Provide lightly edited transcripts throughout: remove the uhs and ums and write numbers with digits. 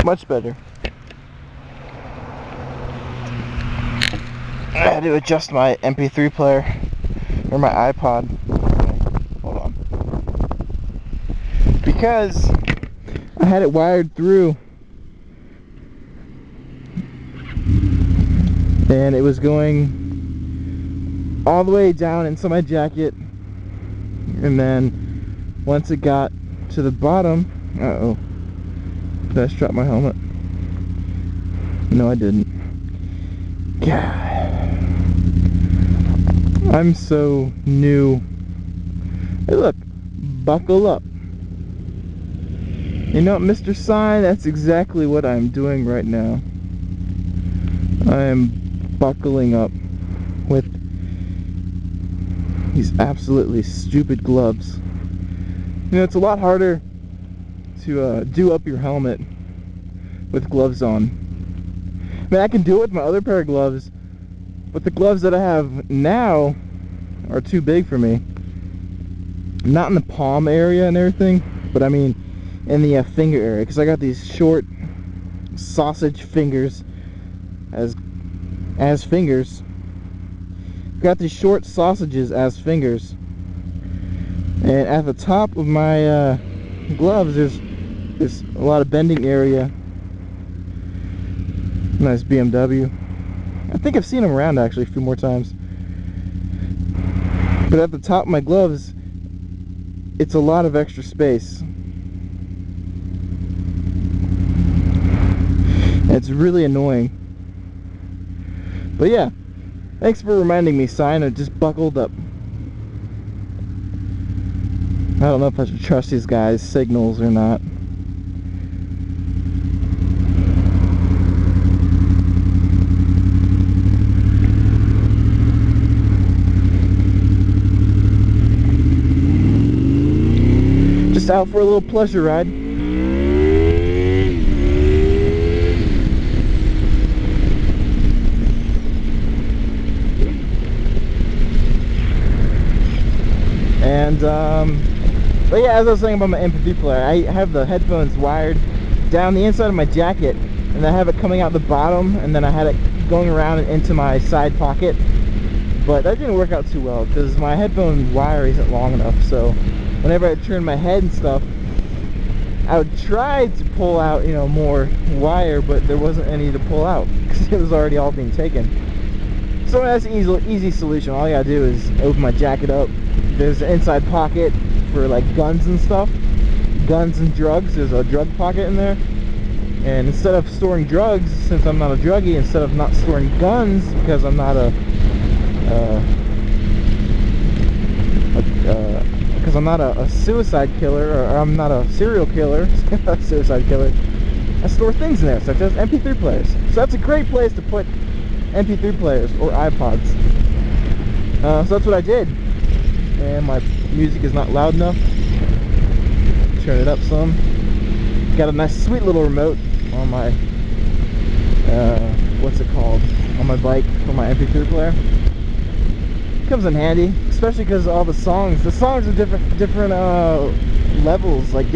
Much better. I had to adjust my MP3 player, or my iPod. Hold on. Because I had it wired through, and it was going all the way down into my jacket, and then once it got to the bottom, uh-oh, did I strap my helmet? No, I didn't. God, I'm so new. Hey look, buckle up. You know, Mr. Sign, that's exactly what I'm doing right now. I am buckling up with these absolutely stupid gloves. You know, it's a lot harder to do up your helmet with gloves on. I mean, I can do it with my other pair of gloves, but the gloves that I have now are too big for me. Not in the palm area and everything, but I mean in the finger area, because I got these short sausage fingers as fingers. Got these short sausages as fingers, and at the top of my gloves there's a lot of bending area. Nice BMW. I think I've seen them around actually a few more times. But at the top of my gloves, it's a lot of extra space. And it's really annoying. But yeah, thanks for reminding me, Sign. I just buckled up. I don't know if I should trust these guys' signals or not. Just out for a little pleasure ride. And but yeah, as I was saying about my MP3 player, I have the headphones wired down the inside of my jacket, and I have it coming out the bottom, and then I had it going around and into my side pocket. But that didn't work out too well because my headphone wire isn't long enough. So whenever I turn my head and stuff, I would try to pull out, you know, more wire, but there wasn't any to pull out because it was already all being taken. So that's an easy solution. All I gotta do is open my jacket up. There's an inside pocket for like guns and stuff, guns and drugs. There's a drug pocket in there, and instead of storing drugs, since I'm not a druggie, instead of not storing guns because I'm not a suicide killer, or I'm not a serial killer, suicide killer, I store things in there such as MP3 players. So that's a great place to put MP3 players or iPods. So that's what I did. And my music is not loud enough. Turn it up some. Got a nice sweet little remote on my what's it called, on my bike for my MP3 player. Comes in handy, especially because all the songs are different levels, like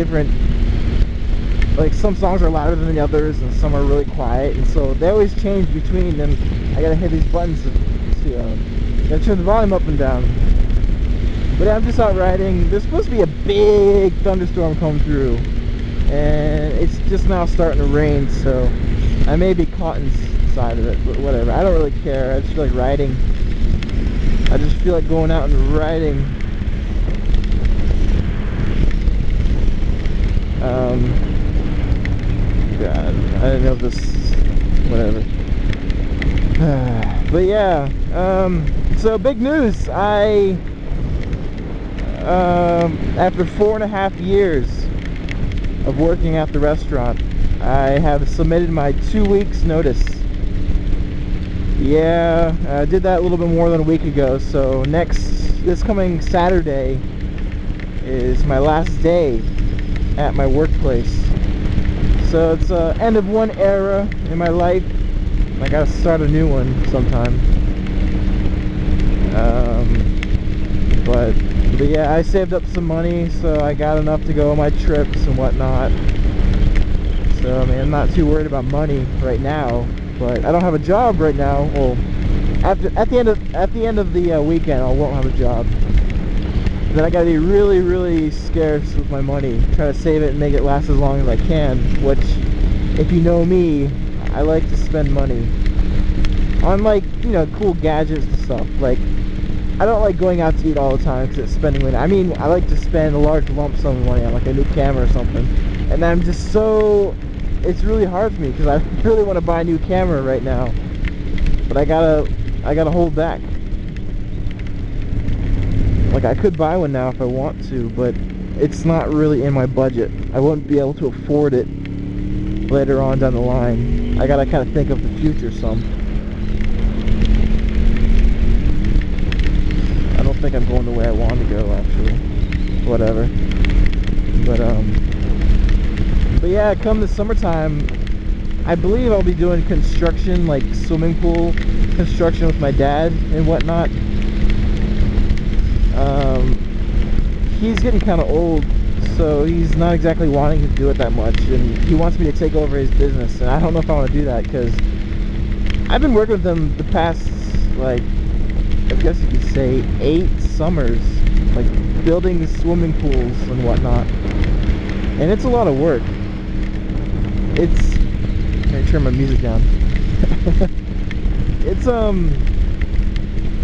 some songs are louder than the others and some are really quiet, and so they always change between, and I gotta hit these buttons to gotta turn the volume up and down. But I'm just out riding. There's supposed to be a big thunderstorm coming through, and it's just now starting to rain, so I may be caught inside of it, but whatever. I don't really care. I just feel like riding. I just feel like going out and riding. God, I didn't know if this, whatever. But yeah, so big news. After 4.5 years of working at the restaurant, I have submitted my 2 weeks notice. Yeah, I did that a little bit more than a week ago, so this coming Saturday is my last day at my workplace. So it's end of one era in my life. I gotta start a new one sometime. But yeah, I saved up some money, so I got enough to go on my trips and whatnot. So I mean, I'm not too worried about money right now, but I don't have a job right now. Well, at the end of the weekend, I won't have a job. Then I gotta be really, really scarce with my money, try to save it and make it last as long as I can, which, if you know me, I like to spend money on, like, you know, cool gadgets and stuff. Like, I don't like going out to eat all the time because it's spending money. I mean, I like to spend a large lump sum of money on, like, a new camera or something. And I'm just so, it's really hard for me because I really want to buy a new camera right now, but I gotta hold back. Like, I could buy one now if I want to, but it's not really in my budget. I won't be able to afford it later on down the line. I gotta kind of think of the future some. I don't think I'm going the way I want to go, actually. Whatever. But yeah, come the summertime, I believe I'll be doing construction, like swimming pool construction with my dad and whatnot. He's getting kind of old, so he's not exactly wanting to do it that much, and he wants me to take over his business, and I don't know if I want to do that, because I've been working with him the past, like, I guess you could say 8 summers, like building swimming pools and whatnot, and it's a lot of work. It's, let me turn my music down.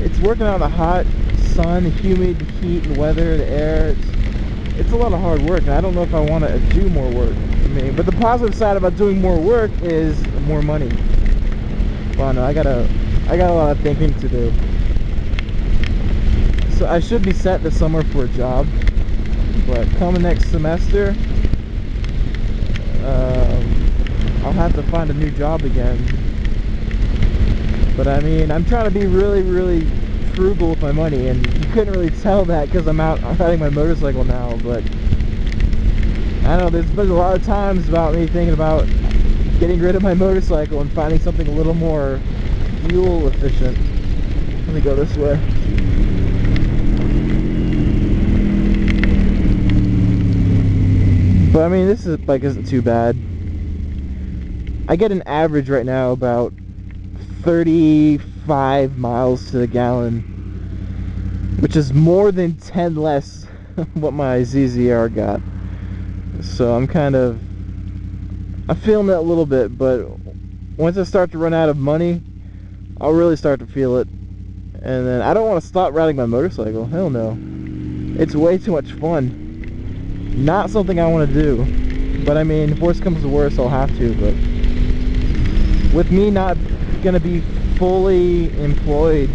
It's working out in the hot sun, humid heat and weather, the air. It's a lot of hard work, and I don't know if I want to do more work. I mean, but the positive side about doing more work is more money. Well, no, I got a lot of thinking to do. So I should be set this summer for a job, but coming next semester, I'll have to find a new job again. But I mean, I'm trying to be really, really frugal with my money, and you couldn't really tell that because I'm riding my motorcycle now. But I don't know, there's been a lot of times about me thinking about getting rid of my motorcycle and finding something a little more fuel efficient. Let me go this way. But I mean, this bike isn't too bad. I get an average right now about 35 miles to the gallon, which is more than 10 less what my ZZR got. So I'm feeling it a little bit, but once I start to run out of money, I'll really start to feel it. And then I don't want to stop riding my motorcycle. Hell no. It's way too much fun. Not something I want to do. But I mean, if worse comes to worse, I'll have to. But with me not gonna be fully employed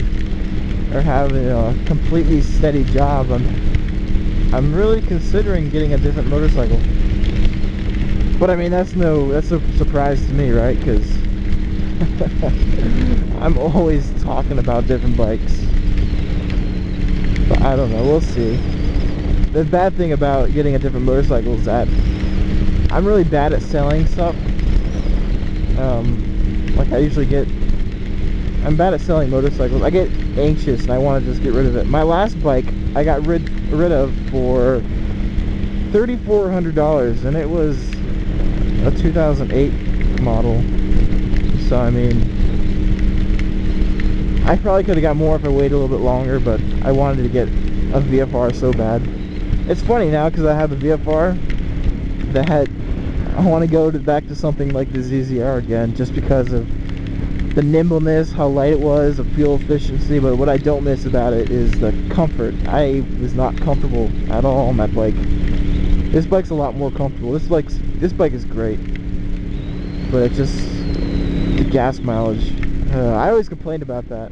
or having a completely steady job, I'm really considering getting a different motorcycle. But I mean, that's a surprise to me, right? Because I'm always talking about different bikes. But I don't know, we'll see. The bad thing about getting a different motorcycle is that I'm really bad at selling stuff. Like I'm bad at selling motorcycles. I get anxious and I want to just get rid of it. My last bike I got rid of for $3,400, and it was a 2008 model. So I mean, I probably could have got more if I waited a little bit longer, but I wanted to get a VFR so bad. It's funny now because I have a VFR that I want to go back to something like the ZZR again, just because of the nimbleness, how light it was, the fuel efficiency. But what I don't miss about it is the comfort. I was not comfortable at all on that bike. This bike's a lot more comfortable. This bike is great, but it's just the gas mileage. I always complained about that.